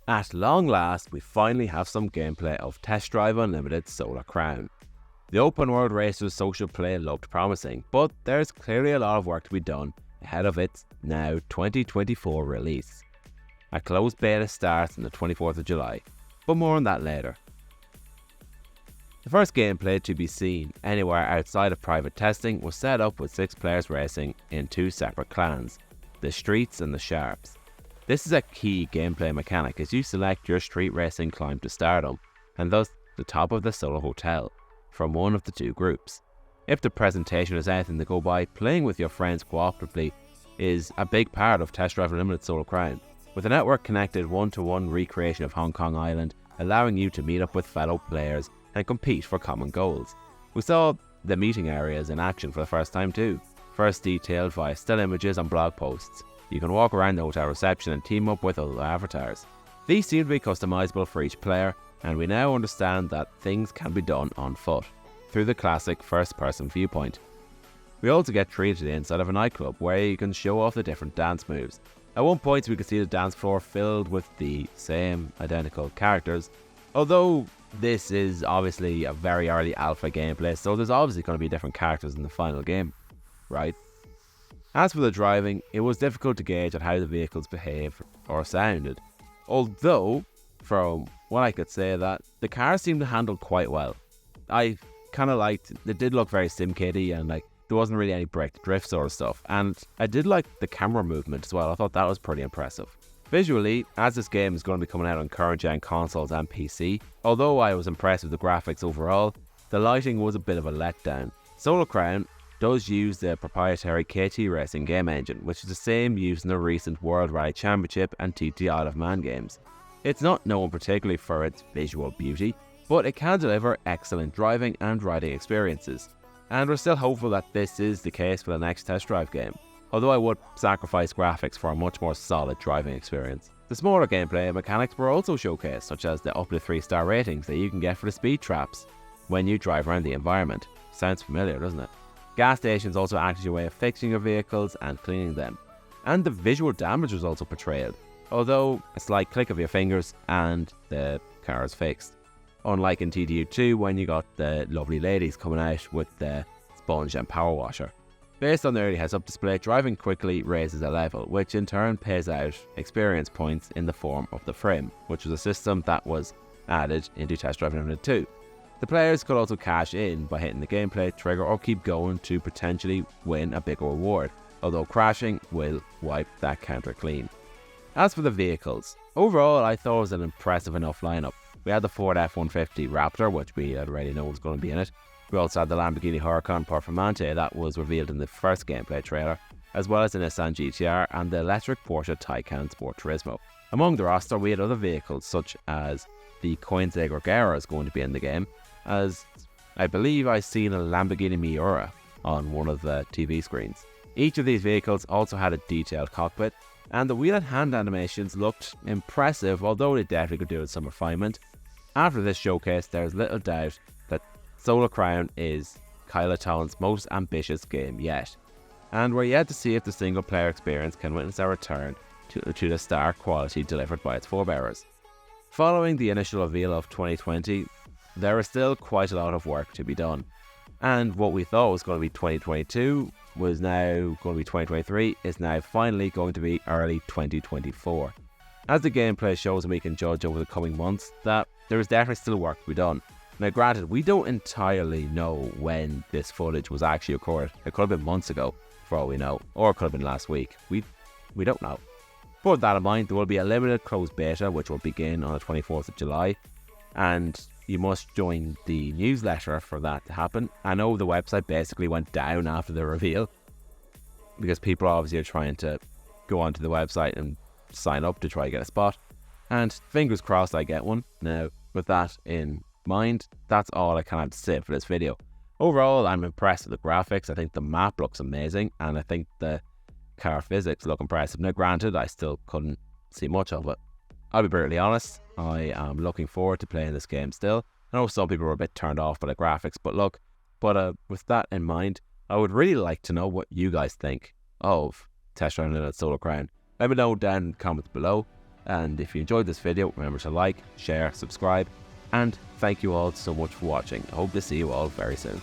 At long last, we finally have some gameplay of Test Drive Unlimited Solar Crown. The open world racer's social play looked promising, but there's clearly a lot of work to be done ahead of its now 2024 release. A closed beta starts on the 24th of July, but more on that later. The first gameplay to be seen anywhere outside of private testing was set up with 6 players racing in 2 separate clans, the Streets and the Sharps. This is a key gameplay mechanic as you select your street racing climb to stardom, and thus the top of the solo hotel, from one of the 2 groups. If the presentation is anything to go by, playing with your friends cooperatively is a big part of Test Drive Unlimited Solar Crown, with a network connected one-to-one recreation of Hong Kong Island, allowing you to meet up with fellow players and compete for common goals. We saw the meeting areas in action for the first time too, first detailed via still images and blog posts. You can walk around the hotel reception and team up with other avatars. These seem to be customizable for each player, and we now understand that things can be done on foot, through the classic first-person viewpoint. We also get treated to the inside of a nightclub where you can show off the different dance moves. At one point we could see the dance floor filled with the same identical characters, although this is obviously a very early alpha gameplay, so there's obviously going to be different characters in the final game, right? As for the driving, it was difficult to gauge at how the vehicles behaved or sounded, although from what I could say that the cars seemed to handle quite well. I kind of liked, it did look very sim-kitty and like there wasn't really any break drift sort of stuff, and I did like the camera movement as well. I thought that was pretty impressive. Visually, as this game is going to be coming out on current gen consoles and PC, although I was impressed with the graphics overall, the lighting was a bit of a letdown. Solar Crown does use the proprietary KT Racing game engine, which is the same used in the recent World Rally Championship and TT Isle of Man games. It's not known particularly for its visual beauty, but it can deliver excellent driving and riding experiences, and we're still hopeful that this is the case for the next Test Drive game, although I would sacrifice graphics for a much more solid driving experience. The smaller gameplay and mechanics were also showcased, such as the up to 3-star ratings that you can get for the speed traps when you drive around the environment. Sounds familiar, doesn't it? Gas stations also act as your way of fixing your vehicles and cleaning them, and the visual damage was also portrayed, although a slight click of your fingers and the car is fixed. Unlike in TDU2 when you got the lovely ladies coming out with the sponge and power washer. Based on the early heads-up display, driving quickly raises a level, which in turn pays out experience points in the form of the frame, which was a system that was added into Test Drive Unlimited 2. The players could also cash in by hitting the gameplay trigger or keep going to potentially win a bigger reward, although crashing will wipe that counter clean. As for the vehicles, overall I thought it was an impressive enough lineup. We had the Ford F-150 Raptor, which we already know was going to be in it. We also had the Lamborghini Huracan Performante that was revealed in the first gameplay trailer, as well as the Nissan GT-R and the electric Porsche Taycan Sport Turismo. Among the roster we had other vehicles such as the Koenigsegg Regera is going to be in the game, as I believe I've seen a Lamborghini Miura on one of the TV screens. Each of these vehicles also had a detailed cockpit, and the wheel and hand animations looked impressive, although they definitely could do with some refinement. After this showcase, there's little doubt that Solar Crown is Kyla Town's most ambitious game yet, and we're yet to see if the single player experience can witness a return to the star quality delivered by its forebearers. Following the initial reveal of 2020, there is still quite a lot of work to be done, and what we thought was going to be 2022 was now going to be 2023 is now finally going to be early 2024. As the gameplay shows and we can judge over the coming months that there is definitely still work to be done. Now granted, we don't entirely know when this footage was actually recorded. It could have been months ago for all we know, or it could have been last week. We don't know. But with that in mind, there will be a limited closed beta which will begin on the 24th of July, and you must join the newsletter for that to happen. I know the website basically went down after the reveal because people obviously are trying to go onto the website and sign up to try to get a spot, and fingers crossed I get one. Now with that in mind, that's all I can have to say for this video. Overall, I'm impressed with the graphics. I think the map looks amazing, and I think the car physics look impressive. Now granted, I still couldn't see much of it. I'll be brutally honest, I am looking forward to playing this game still. I know some people were a bit turned off by the graphics, but with that in mind, I would really like to know what you guys think of Test Drive Unlimited Solar Crown. Let me know down in the comments below. And if you enjoyed this video, remember to like, share, subscribe, and thank you all so much for watching. I hope to see you all very soon.